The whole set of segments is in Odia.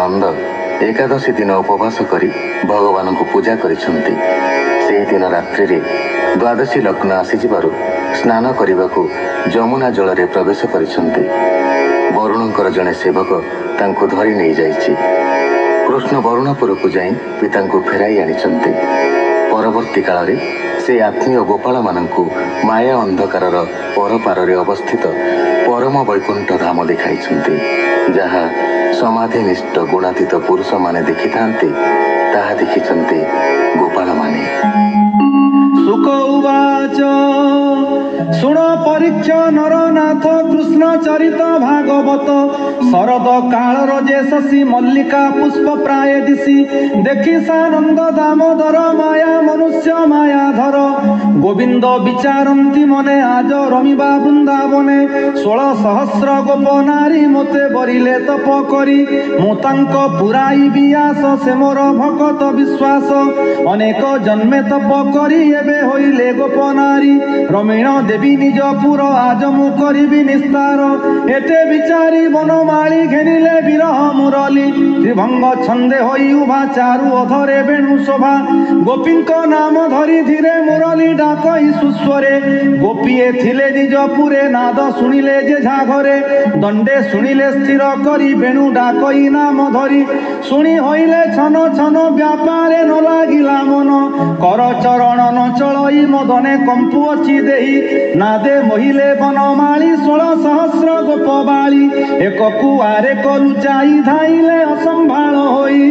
ନନ୍ଦ ଏକାଦଶୀ ଦିନ ଉପବାସ କରି ଭଗବାନଙ୍କୁ ପୂଜା କରିଛନ୍ତି। ସେହି ଦିନ ରାତ୍ରିରେ ଦ୍ୱାଦଶୀ ଲଗ୍ନ ଆସିଯିବାରୁ ସ୍ନାନ କରିବାକୁ ଯମୁନା ଜଳରେ ପ୍ରବେଶ କରିଛନ୍ତି। ବରୁଣଙ୍କର ଜଣେ ସେବକ ତାଙ୍କୁ ଧରି ନେଇଯାଇଛି। କୃଷ୍ଣ ବରୁଣପୁରକୁ ଯାଇ ପିତାଙ୍କୁ ଫେରାଇ ଆଣିଛନ୍ତି। ପରବର୍ତ୍ତୀ କାଳରେ ସେ ଆତ୍ମୀୟ ଗୋପାଳମାନଙ୍କୁ ମାୟା ଅନ୍ଧକାରର ପରପାରରେ ଅବସ୍ଥିତ ପରମ ବୈକୁଣ୍ଠ ଧାମ ଦେଖାଇଛନ୍ତି। ଯାହା ସମାଧିନିଷ୍ଠ ଗୁଣାତୀତ ପୁରୁଷମାନେ ଦେଖିଥାନ୍ତି, ତାହା ଦେଖିଛନ୍ତି ଗୋପାଳମାନେ। ସୁକ ଉବାଚ ଶୁଣ ପରୀକ୍ଷ ନରନାଥ କୃଷ୍ଣ ଚରିତ ଭାଗବତ। ଶରଦ କାଳର ଯେ ଶଶୀ ମଲ୍ଲିକା ପୁଷ୍ପ ପ୍ରାୟ ଦିଶି, ଦେଖି ସାନନ୍ଦ ଦାମୋଦର ମାୟା ମନୁଷ୍ୟ ମାୟାଧର। ଗୋବିନ୍ଦ ବିଚାରନ୍ତି ମନେ ଆଜ ରମିବା ବୃନ୍ଦାବନେ। 16,000 ଗୋପ ନାରୀ ମୋତେ ବରିଲେ ତପ କରି, ମୁଁ ତାଙ୍କ ପୁରାଇବି ଆସ ସେ ମୋର ଭକତ ବିଶ୍ୱାସ। ଅନେକ ଜନ୍ମେ ତପ କରି ଏବେ ହୋଇଲେ ଗୋପ ନାରୀ, ରମଣୀୟ ଦେବୀ ନିଜ ପୁର ଆଜ ମୁଁ କରିବି ନିସ୍ତାର। ଏତେ ବିଚାରି ବନମାଳି ଘେନିଲେ ବିରହ ମୁରଲି, ତ୍ରିଭଙ୍ଗ ଛନ୍ଦେ ହୋଇ ଉଭା ଚାରୁ ଅଧରେ ବେଣୁ ଶୋଭା। ଗୋପୀଙ୍କ ନାମ ଧରି ଧୀରେ ମୁରଲି ଡାକଇ ସୁସ୍ୱରେ, ଗୋପୀଏ ଥିଲେ ନିଜ ପୁରେ ନାଦ ଶୁଣିଲେ ଯେ ଝା ଘରେ। ଦଣ୍ଡେ ଶୁଣିଲେ ସ୍ଥିର କରି ବେଣୁ ଡାକଇ ନାମ ଧରି, ଶୁଣି ହୋଇଲେ ଛନ ଛନ ବ୍ୟାପାରେ ନ ଲାଗିଲା ମନ। କର ଚରଣ ନ ଚଳଇ ମଦନେ କମ୍ପୁଅଛି ଦେହି, ନାଦେ ମହିଲେ ବନମାଳି 16,000 ଗୋପ ବାଳି। ଏକକୁ ଆରେକ ଲୁଚାଇ ଧାଇଲେ ଅସମ୍ଭାଳ ହୋଇ,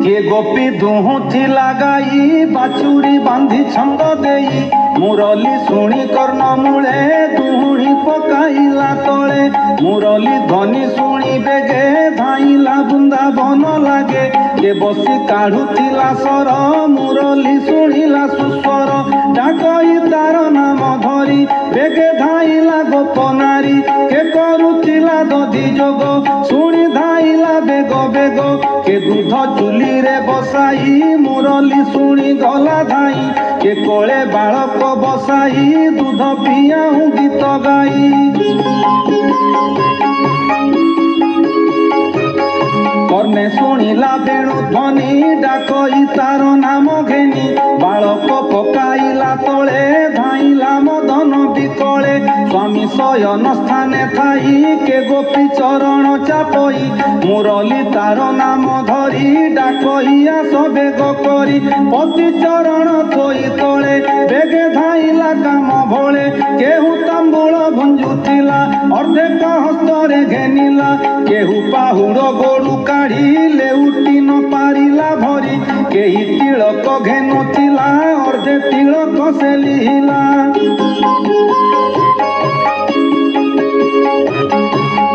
କିଏ ଗୋପୀ ଦୁହୁଁଥିଲା ଗାଇ ବାଛୁରୀ ବାନ୍ଧି ଛନ୍ଦ ଦେଇ। ମୁରଲି ଶୁଣି କର୍ଣ୍ଣ ମୂଳେ ଦୁହୁଣି ପକାଇଲା ତଳେ, ମୁରଲି ଧ୍ୱନି ଶୁଣି ବେଗେ ଧାଇଲା ବୃନ୍ଦାବନ ଲାଗେ। କେ ବସି କାଢୁଥିଲା ସ୍ୱର ମୁରଲି ଶୁଣିଲା ସୁସ୍ୱର, ଡାକଇ ତାର ନାମ ଧରି ବେଗେ ଧାଇଲା ଗୋପ ନାରୀ। କେ କରୁଥିଲା ଦଧି ଯୋଗ ଶୁଣି ଧାଇଲା ବେଗ ବେଗ, କେ ଦୁଧ ଚୁଲିରେ ବସାଇ ମୁରଲି ଶୁଣି ଗଲା ଧାଇ। କେ କୋଳେ ବାଳକ ବସାଇ ଦୁଧ ପିଆଉ ଗୀତ ଗାଇ। କର୍ଣ୍ଣେ ଶୁଣିଲା ବେଣୁ ଧ୍ୱନି ଡାକଇ ତାର ନାମ ଘେନି, ବାଳକ ପକାଇଲା ତଳେ ଧାଇଲା ମଦନ ବିକଳେ। ସ୍ୱାମୀ ଶୟନ ସ୍ଥାନେ ଥାଇ କେ ଗୋପୀ ଚରଣ ଚାପଇ, ମୁରଲି ତାର ନାମ ଧରି ଡାକଇ ଆସ ବେଗ କରି। ପତି ଚରଣ ଥୋଇ ତଳେ ବେଗେ ଧାଇଲା କାମ ଭଳେ, କେହୁ ତାମ୍ବୁଳ ଭଞ୍ଜୁଥିଲା ଅର୍ଦ୍ଧେକ ହସ୍ତରେ ଘେନିଲା। କେହୁ ପାହୁଡ଼ ଗୋଡୁ କାଢି ଲେଉଟି ନ ପାରିଲା ଭରି, କେହି ତିଳକ ଘେନୁଥିଲା ଅର୍ଧେ ତିଳକ ସେ ଲିହିଲା।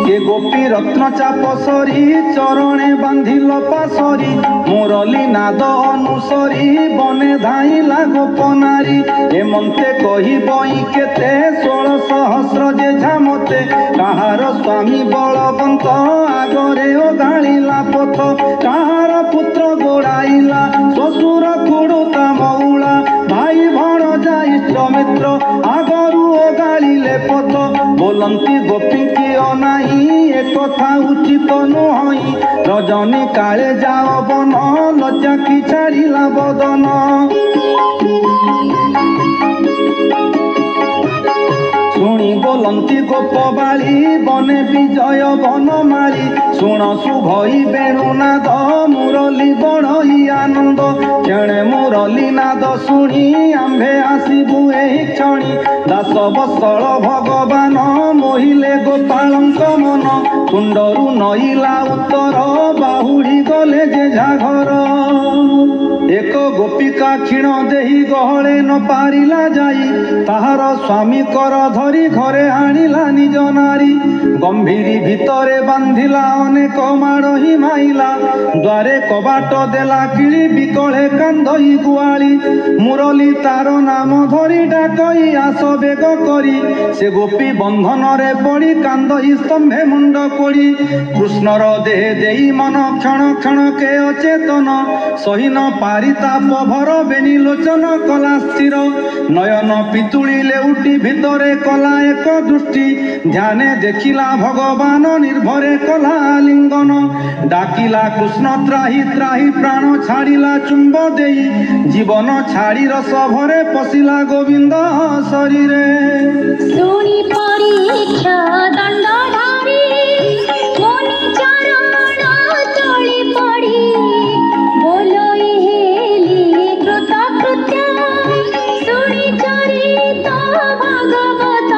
କେ ଗୋପୀ ରତ୍ନ ଚାପ ସରି ଚରଣେ ବାନ୍ଧିଲ ପାଶରି, ମୁରଲି ନାଦ ଅନୁସରି ବନେ ଧାଇଲା ଗୋପ ନାରୀ। ଏମନ୍ତେ କହି ବଇ କେତେ 16,000 ଯେ ଝାମତେ, କାହାର ସ୍ୱାମୀ ବଳବନ୍ତ ଆଗରେ ଓଗାଳିଲା ପଥ। କାହାର ପୁତ୍ର ଗୋଡାଇଲା ଶ୍ୱଶୁର ଖୁଡୁତା ମଉଳା, ଭାଇ ଭଣଜା ଇଷ୍ଟ ମିତ୍ର ଆଗରୁ ଓଗାଳିଲେ ପଥ। ବୋଲନ୍ତି ଗୋପୀଙ୍କି ଅନାଇ ଏକଥା ଉଚିତ ନୁହଁ, ରଜନୀ କାଳେ ଯାଅ ବନ ଲଜ୍ଜାକି ଛାଡ଼ିଲା ବଦନ। ଶୁଣି ବୋଲନ୍ତି ଗୋପ ବାଳି ବନେ ବିଜୟ ବନମାଳି, ଶୁଣ ଶୁଭଇ ବେଣୁନାଦ ମୁରଲି ବଡ଼ଇ ଆନନ୍ଦ। କ୍ଷଣେ ମୁରଲି ନାଦ ଶୁଣି ଆମ୍ଭେ ଆସିବୁ ଏହି କ୍ଷଣି, ଦାସ ବତ୍ସଳ ଭଗବାନ ମୋହିଲେ ଗୋପାଳଙ୍କ ମନ। ତୁଣ୍ଡରୁ ନଇଲା ଉତ୍ତର ବାହୁଡ଼ି ଗଲେ ଯେ ଝାଘର। ଏକ ଗୋପିକା କ୍ଷୀଣ ଦେହି ଗହଳେ ନ ପାରିଲା ଯାଇ, ତାହାର ସ୍ୱାମୀ କର ଧରି ଘରେ ଆଣିଲା ନିଜ ନାରୀ। ଗମ୍ଭୀରି ଭିତରେ ବାନ୍ଧିଲା ଅନେକ ମାଡ଼ ହିଁ ମାଇଲା, ଦ୍ୱାରେ କବାଟ ଦେଲା କିଳି ବିକଳେ କାନ୍ଦଇ ଗୁଆଳି। ମୁରଲି ତାର ନାମ ଧରି ଡାକଇ ଆସ ବେଗ କରି, ସେ ଗୋପୀ ବନ୍ଧନରେ ପଡ଼ି କାନ୍ଦଇ ସ୍ତମ୍ଭେ ମୁଣ୍ଡ କୋଡ଼ି। କୃଷ୍ଣର ଦେହ ଦେଇ ମନ କ୍ଷଣ କ୍ଷଣ କେ ଅଚେତନ, ସହି ନ ପାରି ତାପ ଭର ବେନି ଲୋଚନ କଲା ସ୍ଥିର। ନୟନ ପିତୁଳି ଲେଉଟି ଭିତରେ କଲା ଏକ ଦୃଷ୍ଟି, ଧ୍ୟାନେ ଦେଖିଲା ভগবান নির্ভরে কলা লিঙ্গন ডাকিলা কৃষ্ণ ত্রাহি ত্রাহি প্রাণ ছাড়িলা চুম্ব দেই জীবন ছাড়ি রস ভরে পশিলা গোবিন্দ শরীরে শুনি পরীক্ষা দণ্ডধারী মুনি চরণ তଳେ পড়ি বলই হেলি কৃতকৃত্য শুনি চরিত ভাগবত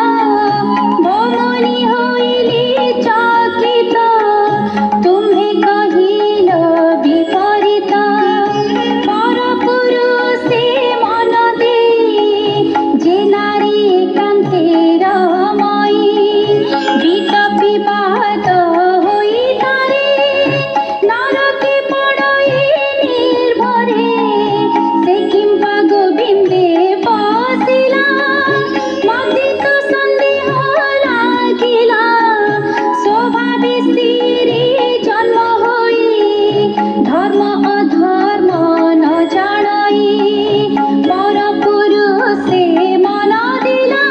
ভৌমনি হইলি চকিত তুমি কহিল বিপরীত পরপুরুষে মন দেই যে নারী কান্তের ময়ী বিতপিপাত হই তারে নরকে পড়ই নির্ভরে সে কিংবা গোবিন্দে পশিলা মতে তো সন্দেহ লাগিলা স্বভাবে স্ত্রী জন্ম হই ধর্ম অধর্ম ন জানাই পর পুরুষে মন দিলা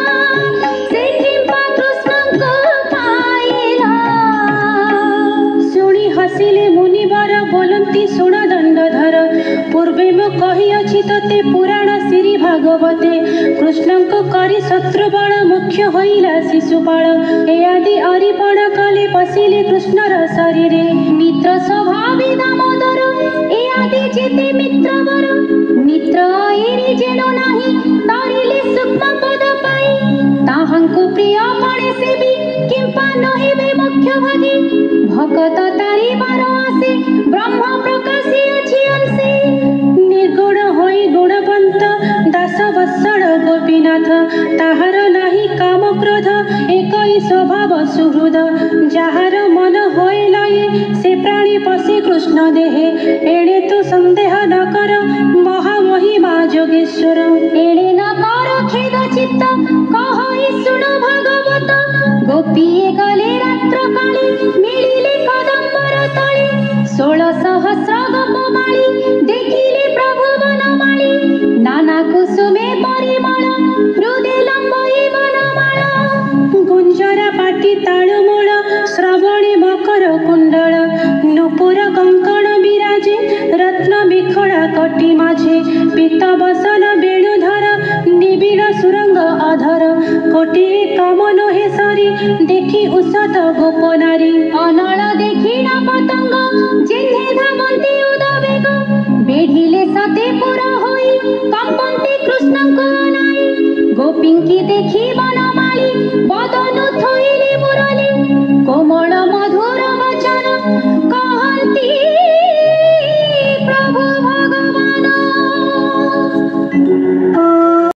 সে কিংবা কৃষ্ণଙ୍କୁ পাইলা শুনি হসিলে মুনিবর ବୋଲନ୍ତି ଶୁଣ ଦଣ୍ଡଧର ପୂର୍ବେ ମୁଁ କହିଅଛି ତତେ ପୁରାଣ ଶ୍ରୀ ଭାଗବତେ କୃଷ୍ଣଙ୍କୁ କରି ଶତ୍ରୁବାଣ ମୁଖ୍ୟ ହୋଇଲା ଶିଶୁପାଳ ଏ ଆଦି ଅରିପଣ କଲେ ପଶିଲେ କୃଷ୍ଣର ଶରୀରେ ମିତ୍ର ସ୍ୱଭାବୀ ଦାମୋଦର ଏ ଆଦି ଯେତେ ମିତ୍ରବର ମିତ୍ର ଏରି ଯେଣୁ ନାହିଁ ତରିଲେ ସୂକ୍ଷ୍ମ ପଦ ପାଇ ତାହାଙ୍କୁ ପ୍ରିୟ ମଣେ ସେବି କିମ୍ପା ନହିବେ ମୁଖ୍ୟ ଭାଗୀ ଭକତ ତାରିବାର ଆସେ ବ୍ରହ୍ମ ପ୍ରକାଶିଅଛି ଅଂଶେ ନିର୍ଗୁଣ ହୋଇ ଗୁଣବନ୍ତ ଦାସ ବତ୍ସଳ ଗୋପୀନାଥ ତାହାର ନାହିଁ କାମ କ୍ରୋଧ ଏକଇ ସ୍ୱଭାବ ସୁହୃଦ ଯାହାର ମନ ହୋଇ ଲୟେ ସେ ପ୍ରାଣୀ ପଶି କୃଷ୍ଣ ଦେହେ ଏଣେ ତୁ ସନ୍ଦେହ ନ କର ମହାମହିମା ଯୋଗେଶ୍ୱର ଏଣେ ନ କର ଖେଦ ଚିତ୍ତ କହଇ ଶୁଣ ଭାଗବତ ଗୋପୀଏ ଗଲେ ରାତ୍ର କାଳେ ମିଳିଲେ କଦମ୍ବର ତଳେ 16 ସହସ୍ର ଗୋପମାଳି ଦେଖିଲେ ପ୍ରଭୁ ବନମାଳି ନାନା କୁସୁମେ ପରିମଳ ହୃଦେ ଲମ୍ବଇ ବନମାଳ ଗୁଞ୍ଜରା ପାଟି ତାଳୁମୂଳ ଶ୍ରବଣେ ମକର କୁଣ୍ଡଳ ନୂପୁର କଙ୍କଣ ବିରାଜେ ରତ୍ନ ବିଖଳା କଟି ମାଝେ ପୀତ ବସନ ବେଣୁଧର ନିବିଡ଼ ସୁରଙ୍ଗ ଅଧର କୋଟିଏ କାମ ନୁହେଁ ସରି ଦେଖି ଉଷତ ଗୋପନାରୀ ଅନଳ ଦେଖିଣ ପତଙ୍ଗ ଯେହ୍ନେ ଧାମନ୍ତି ଉଦବେଗ ବେଢ଼ିଲେ ସତେ ପୁର ହୋଇ କମ୍ପନ୍ତି କୃଷ୍ଣଙ୍କୁ ଅନାଇ ଗୋପୀଙ୍କି ଦେଖି ବନମାଳି ବଦନୁ ଥୋଇଲେ ମୁରଲି କୋମଳ